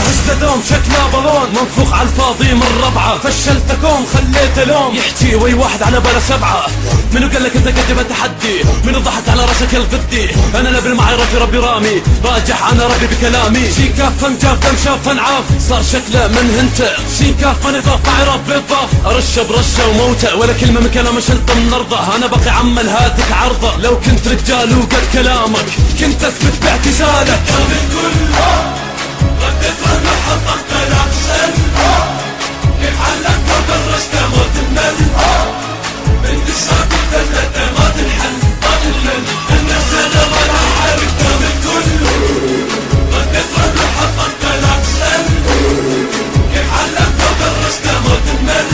جهزت دوم شكله بالون منفوخ على الفاضي من ربعه. فشلتكم خليته لوم يحكي وي واحد على بلا سبعه. منو قال لك انت قد بتحدي؟ منو ضحك على راسك الفدي؟ انا لا بالمعايرة في ربي رامي راجح انا ربي بكلامي. شي كافا مجاف مشاف انعاف صار شكله من هنته. شي كافا نضاف معي ربي الضاف ارشه برشه وموته. ولا كلمه من كلامه شلت من ارضه. انا بقي عمل هاتك عرضه. لو كنت رجال وقد كلامك كنت اثبت باعتزالك. كامل كله ردت رهن حطمت الاحسن. كيف علمت ودرست موت المل. بنت الساكت ثلاثة ما تنحل ما تنمل. الناس انا ما لها حل. كامل كله ردت رهن حطمت الاحسن. كيف علمت ودرست موت المل.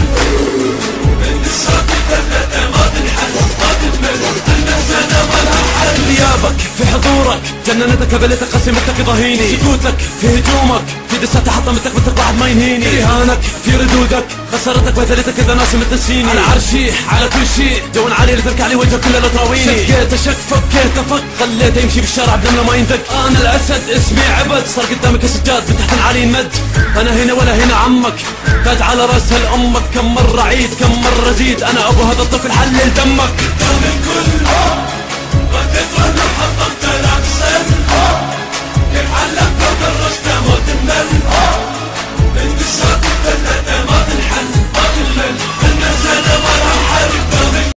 بنت الساكت ثلاثة ما تنحل ما تنمل. الناس انا ما لها حل. غيابك في حضورك جننتك قبلتك قسمتك ضهيني. سكوتك في هجومك في دساتة حطمتك مثل واحد ما ينهيني. رهانك في ردودك خسرتك وثلتك اذا ناس متنسيني. على عرشي على كل شيء دون علي لترك علي وجهك كله لا تراويني. شكيت اشك فكيت افك خليته يمشي بالشارع بدنا ما يندق. انا الاسد اسمي عبد صار قدامك سجاد من تحت علي مد. انا هنا ولا هنا عمك تاج على راس هالامك. كم مرة عيد كم مرة زيد انا ابو هذا الطفل حلل دمك. قدام الكل رديت رهن حطمت